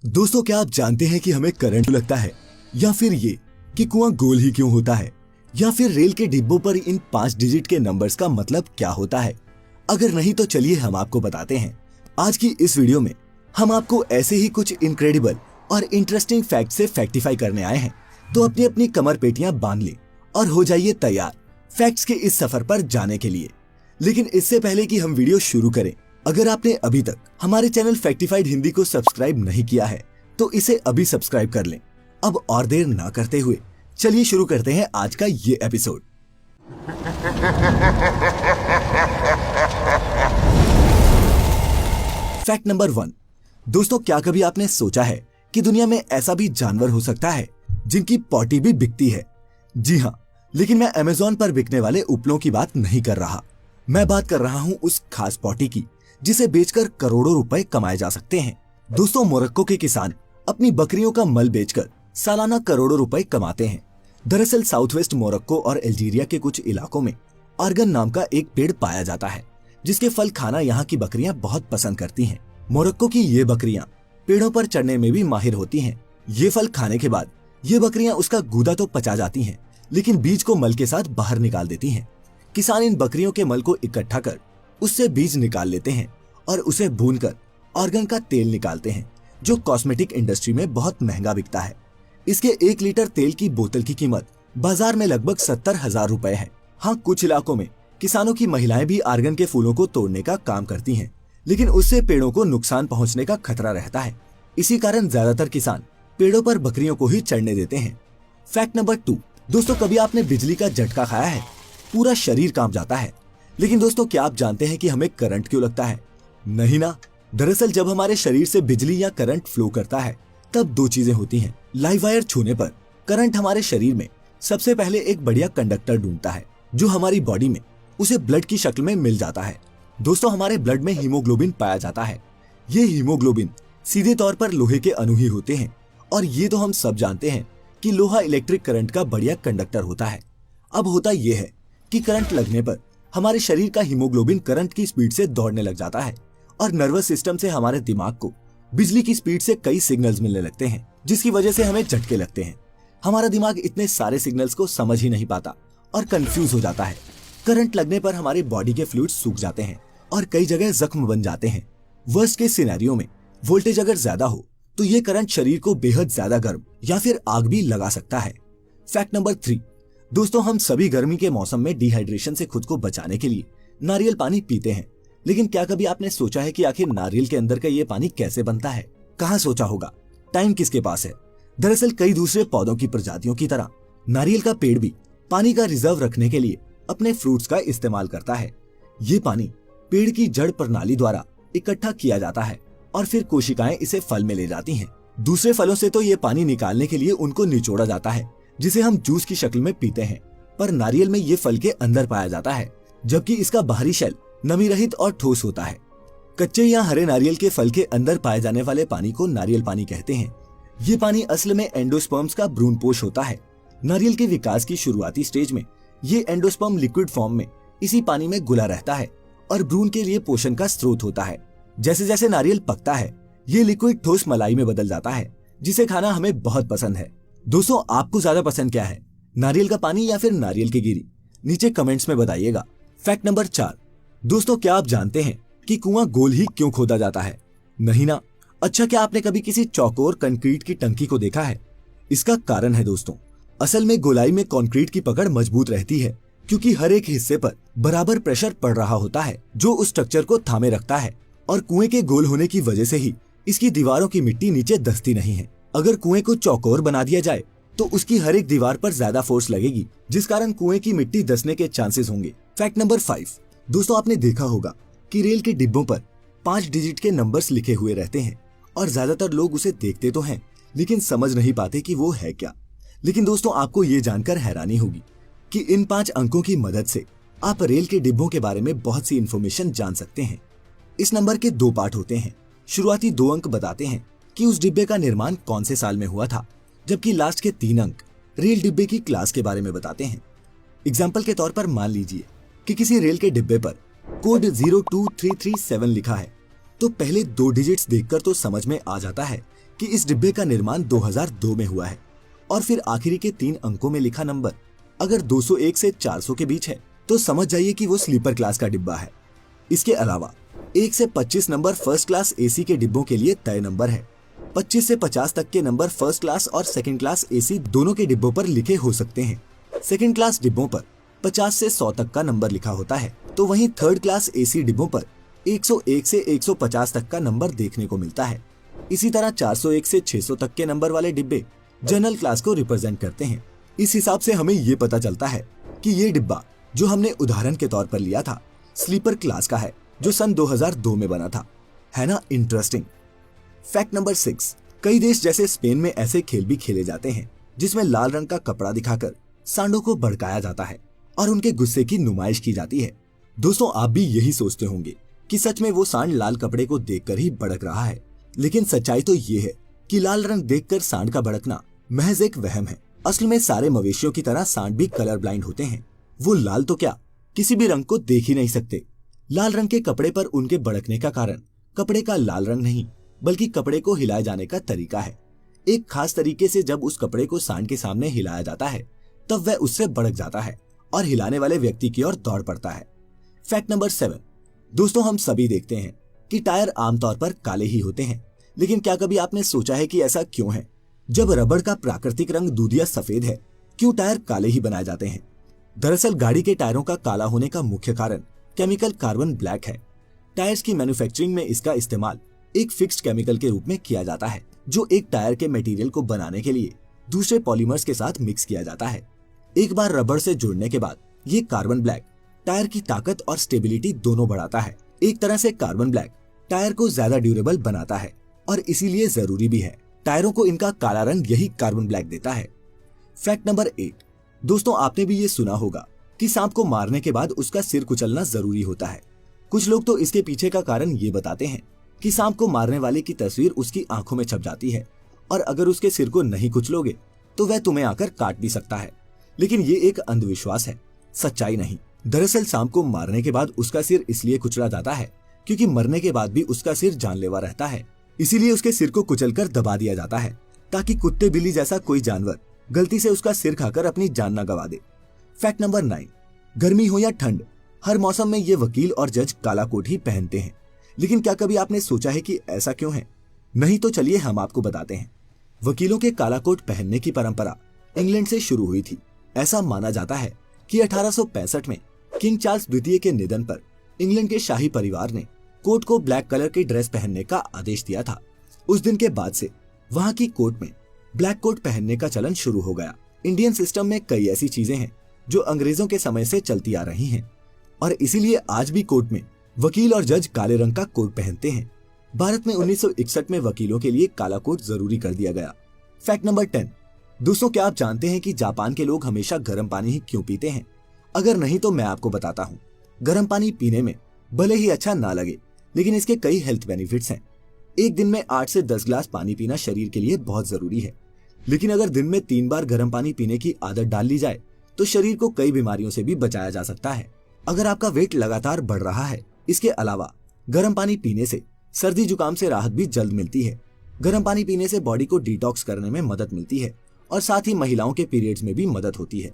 दोस्तों, क्या आप जानते हैं कि हमें करंट क्यों लगता है, या फिर ये कि कुआं गोल ही क्यों होता है, या फिर रेल के डिब्बों पर इन 5 डिजिट के नंबर्स का मतलब क्या होता है? अगर नहीं तो चलिए हम आपको बताते हैं। आज की इस वीडियो में हम आपको ऐसे ही कुछ इनक्रेडिबल और इंटरेस्टिंग फैक्ट से फैक्टिफाई करने आए हैं। तो अपनी अपनी कमर पेटियां बांध लें और हो जाइए तैयार फैक्ट्स के इस सफर पर जाने के लिए। लेकिन इससे पहले कि हम वीडियो शुरू करें, अगर आपने अभी तक हमारे चैनल फैक्टिफाइड हिंदी को सब्सक्राइब नहीं किया है तो इसे अभी सब्सक्राइब कर लें। अब और देर ना करते हुए चलिए शुरू करते हैं आज का ये एपिसोड। Fact number 1। दोस्तों, क्या कभी आपने सोचा है कि दुनिया में ऐसा भी जानवर हो सकता है जिनकी पॉटी भी बिकती है? जी हाँ, लेकिन मैं अमेज़न पर बिकने वाले उपलों की बात नहीं कर रहा। मैं बात कर रहा हूँ उस खास पॉटी की जिसे बेचकर करोड़ों रुपए कमाए जा सकते हैं। दोस्तों, मोरक्को के किसान अपनी बकरियों का मल बेचकर सालाना करोड़ों रुपए कमाते हैं। दरअसल साउथ वेस्ट मोरक्को और अल्जीरिया के कुछ इलाकों में आर्गन नाम का एक पेड़ पाया जाता है जिसके फल खाना यहाँ की बकरियां बहुत पसंद करती हैं। मोरक्को की ये बकरियां पेड़ों पर चढ़ने में भी माहिर होती हैं। ये फल खाने के बाद ये बकरियां उसका गूदा तो पचा जाती हैं, लेकिन बीज को मल के साथ बाहर निकाल देती हैं। किसान इन बकरियों के मल को इकट्ठा कर उससे बीज निकाल लेते हैं और उसे भूनकर आर्गन का तेल निकालते हैं, जो कॉस्मेटिक इंडस्ट्री में बहुत महंगा बिकता है। इसके 1 लीटर तेल की बोतल की कीमत बाजार में लगभग 70,000 रुपए है। हाँ, कुछ इलाकों में किसानों की महिलाएं भी आर्गन के फूलों को तोड़ने का काम करती हैं, लेकिन उससे पेड़ों को नुकसान पहुंचने का खतरा रहता है। इसी कारण ज्यादातर किसान पेड़ों पर बकरियों को ही चढ़ने देते हैं। Fact number 2। दोस्तों, कभी आपने बिजली का झटका खाया है? पूरा शरीर कांप जाता है। लेकिन दोस्तों, क्या आप जानते हैं कि हमें करंट क्यों लगता है? नहीं ना। दरअसल जब हमारे शरीर से बिजली या करंट फ्लो करता है तब 2 चीजें होती हैं। लाइव वायर छूने पर करंट हमारे शरीर में सबसे पहले एक बढ़िया कंडक्टर ढूंढता है जो हमारी बॉडी में उसे ब्लड की शक्ल में मिल जाता है। दोस्तों, हमारे ब्लड में हीमोग्लोबिन पाया जाता है। ये हीमोग्लोबिन सीधे तौर पर लोहे के अणु ही होते हैं, और ये तो हम सब जानते हैं कि लोहा इलेक्ट्रिक करंट का बढ़िया कंडक्टर होता है। अब होता यह है कि करंट लगने पर हमारे शरीर का हीमोग्लोबिन करंट की स्पीड से दौड़ने लग जाता है और नर्वस सिस्टम से हमारे दिमाग को बिजली की स्पीड से कई सिग्नल्स मिलने लगते हैं, जिसकी वजह से हमें झटके लगते हैं। हमारा दिमाग इतने सारे सिग्नल्स को समझ ही नहीं पाता और कंफ्यूज हो जाता है। करंट लगने पर हमारी बॉडी के फ्लूइड्स सूख जाते हैं और कई जगह जख्म बन जाते हैं। वर्स्ट के सिनेरियो में वोल्टेज अगर ज्यादा हो तो ये करंट शरीर को बेहद ज्यादा गर्म या फिर आग भी लगा सकता है। Fact number 3। दोस्तों, हम सभी गर्मी के मौसम में डिहाइड्रेशन से खुद को बचाने के लिए नारियल पानी पीते हैं। लेकिन क्या कभी आपने सोचा है कि आखिर नारियल के अंदर का ये पानी कैसे बनता है? कहाँ सोचा होगा? टाइम किसके पास है? दरअसल कई दूसरे पौधों की प्रजातियों की तरह नारियल का पेड़ भी पानी का रिजर्व रखने के लिए अपने फ्रूट्स का इस्तेमाल करता है। ये पानी पेड़ की जड़ प्रणाली द्वारा इकट्ठा किया जाता है और फिर कोशिकाएं इसे फल में ले जाती हैं। दूसरे फलों से तो ये पानी निकालने के लिए उनको निचोड़ा जाता है, जिसे हम जूस की शक्ल में पीते हैं। पर नारियल में ये फल के अंदर पाया जाता है, जबकि इसका बाहरी शेल नमी रहित और ठोस होता है। कच्चे या हरे नारियल के फल के अंदर पाए जाने वाले पानी को नारियल पानी कहते हैं। ये पानी असल में एंडोस्पर्म्स का भ्रूणपोष होता है। नारियल के विकास की शुरुआती स्टेज में ये एंडोस्पर्म लिक्विड फॉर्म में इसी पानी में घुला रहता है और भ्रूण के लिए पोषण का स्रोत होता है। जैसे जैसे नारियल पकता है, ये लिक्विड ठोस मलाई में बदल जाता है, जिसे खाना हमें बहुत पसंद है। दोस्तों, आपको ज्यादा पसंद क्या है, नारियल का पानी या फिर नारियल की गिरी? नीचे कमेंट्स में बताइएगा। Fact number 4। दोस्तों, क्या आप जानते हैं कि कुआं गोल ही क्यों खोदा जाता है? नहीं ना। अच्छा, क्या आपने कभी किसी चौकोर कंक्रीट की टंकी को देखा है? इसका कारण है दोस्तों, असल में गोलाई में कंक्रीट की पकड़ मजबूत रहती है क्योंकि हर एक हिस्से पर बराबर प्रेशर पड़ रहा होता है जो उस स्ट्रक्चर को थामे रखता है। और कुएं के गोल होने की वजह से ही इसकी दीवारों की मिट्टी नीचे धंसती नहीं है। अगर कुएं को चौकोर बना दिया जाए तो उसकी हर एक दीवार पर ज्यादा फोर्स लगेगी, जिस कारण कुएं की मिट्टी धंसने के चांसेस होंगे। Fact number 5। दोस्तों, आपने देखा होगा कि रेल के डिब्बों पर 5 डिजिट के नंबर्स लिखे हुए रहते हैं और ज्यादातर लोग उसे देखते तो हैं लेकिन समझ नहीं पाते कि वो है क्या। लेकिन दोस्तों, आपको ये जानकर हैरानी होगी कि इन 5 अंकों की मदद से आप रेल के डिब्बों के बारे में बहुत सी इंफॉर्मेशन जान सकते हैं। इस नंबर के 2 पार्ट होते हैं। शुरुआती 2 अंक बताते हैं कि उस डिब्बे का निर्माण कौन से साल में हुआ था, जबकि लास्ट के 3 अंक रेल डिब्बे की क्लास के बारे में बताते हैं। एग्जाम्पल के तौर पर मान लीजिए कि किसी रेल के डिब्बे पर कोड 02337 लिखा है, तो पहले 2 डिजिट्स देखकर तो समझ में आ जाता है कि इस डिब्बे का निर्माण 2002 में हुआ है और फिर आखिरी के 3 अंकों में लिखा नंबर अगर 201 से 400 के बीच है तो समझ जाइए कि वो स्लीपर क्लास का डिब्बा है। इसके अलावा 1 से 25 नंबर फर्स्ट क्लास एसी के डिब्बों के लिए तय नंबर है। 25 से 50 तक के नंबर फर्स्ट क्लास और सेकंड क्लास एसी दोनों के डिब्बों पर लिखे हो सकते हैं। सेकंड क्लास डिब्बों पर 50 से 100 तक का नंबर लिखा होता है, तो वहीं थर्ड क्लास एसी डिब्बों पर 101 से 150 तक का नंबर देखने को मिलता है। इसी तरह 401 से 600 तक के नंबर वाले डिब्बे जनरल क्लास को रिप्रेजेंट करते हैं। इस हिसाब से हमें ये पता चलता है कि ये डिब्बा जो हमने उदाहरण के तौर पर लिया था स्लीपर क्लास का है, जो सन 2002 में बना था। है ना इंटरेस्टिंग। फैक्ट नंबर 6, कई देश जैसे स्पेन में ऐसे खेल भी खेले जाते हैं जिसमें लाल रंग का कपड़ा दिखाकर सांडों को भड़काया जाता है और उनके गुस्से की नुमाइश की जाती है। दोस्तों, आप भी यही सोचते होंगे कि सच में वो सांड लाल कपड़े को देखकर ही भड़क रहा है, लेकिन सच्चाई तो ये है कि लाल रंग देखकर सांड का भड़कना महज एक वहम है। असल में सारे मवेशियों की तरह सांड भी कलर ब्लाइंड होते हैं। वो लाल तो क्या, किसी भी रंग को देख ही नहीं सकते। लाल रंग के कपड़े पर उनके भड़कने का कारण कपड़े का लाल रंग नहीं, बल्कि कपड़े को हिलाए जाने का तरीका है। एक खास तरीके से जब उस कपड़े को सांड के सामने हिलाया जाता है तब वह उससे भड़क जाता है और हिलाने वाले व्यक्ति की ओर दौड़ पड़ता है। फैक्ट नंबर 7, दोस्तों, हम सभी देखते हैं कि टायर आमतौर पर काले ही होते हैं, लेकिन क्या कभी आपने सोचा है कि ऐसा क्यों है? जब रबड़ का प्राकृतिक रंग दूधिया सफेद है, क्यों टायर काले ही बनाए जाते हैं? दरअसल गाड़ी के टायरों का काला होने का मुख्य कारण केमिकल कार्बन ब्लैक है। टायर्स की मैन्युफैक्चरिंग में इसका इस्तेमाल एक फिक्स्ड केमिकल के रूप में किया जाता है, जो एक टायर के मटेरियल को बनाने के लिए दूसरे पॉलीमर्स के साथ मिक्स किया जाता है। एक बार रबड़ से जुड़ने के बाद ये कार्बन ब्लैक टायर की ताकत और स्टेबिलिटी दोनों बढ़ाता है। एक तरह से कार्बन ब्लैक टायर को ज्यादा ड्यूरेबल बनाता है और इसीलिए जरूरी भी है। टायरों को इनका काला रंग यही कार्बन ब्लैक देता है। फैक्ट नंबर 8, दोस्तों, आपने भी ये सुना होगा कि सांप को मारने के बाद उसका सिर कुचलना जरूरी होता है। कुछ लोग तो इसके पीछे का कारण ये बताते हैं कि सांप को मारने वाले की तस्वीर उसकी आंखों में छप जाती है और अगर उसके सिर को नहीं कुचलोगे तो वह तुम्हें आकर काट भी सकता है। लेकिन ये एक अंधविश्वास है, सच्चाई नहीं। दरअसल सांप को मारने के बाद उसका सिर इसलिए कुचला जाता है क्योंकि मरने के बाद भी उसका सिर जानलेवा रहता है। इसीलिए उसके सिर को कुचलकर दबा दिया जाता है ताकि कुत्ते बिल्ली जैसा कोई जानवर गलती से उसका सिर खाकर अपनी जान न गवा दे। फैक्ट नंबर 9, गर्मी हो या ठंड, हर मौसम में ये वकील और जज काला कोट ही पहनते हैं। लेकिन क्या कभी आपने सोचा है कि ऐसा क्यों है? नहीं तो चलिए हम आपको बताते हैं। वकीलों के काला कोट पहनने की परंपरा इंग्लैंड से शुरू हुई थी। ऐसा माना जाता है कि 1865 में किंग चार्ल्स द्वितीय के निधन पर इंग्लैंड के शाही परिवार ने कोट को ब्लैक कलर की ड्रेस पहनने का आदेश दिया था। उस दिन के बाद से वहां की कोर्ट में ब्लैक कोट पहनने का चलन शुरू हो गया। इंडियन सिस्टम में कई ऐसी चीजें हैं जो अंग्रेजों के समय से चलती आ रही हैं और इसीलिए आज भी कोर्ट में वकील और जज काले रंग का कोट पहनते हैं। भारत में 1961 में वकीलों के लिए काला कोट जरूरी कर दिया गया। फैक्ट नंबर 10, दोस्तों, क्या आप जानते हैं कि जापान के लोग हमेशा गर्म पानी ही क्यों पीते हैं? अगर नहीं तो मैं आपको बताता हूँ। गर्म पानी पीने में भले ही अच्छा ना लगे, लेकिन इसके कई हेल्थ बेनिफिट्स हैं। एक दिन में 8 से 10 ग्लास पानी पीना शरीर के लिए बहुत जरूरी है, लेकिन अगर दिन में 3 बार गर्म पानी पीने की आदत डाल ली जाए तो शरीर को कई बीमारियों से भी बचाया जा सकता है। अगर आपका वेट लगातार बढ़ रहा है, इसके अलावा गर्म पानी पीने से सर्दी जुकाम से राहत भी जल्द मिलती है। गर्म पानी पीने से बॉडी को डिटॉक्स करने में मदद मिलती है और साथ ही महिलाओं के पीरियड्स में भी मदद होती है।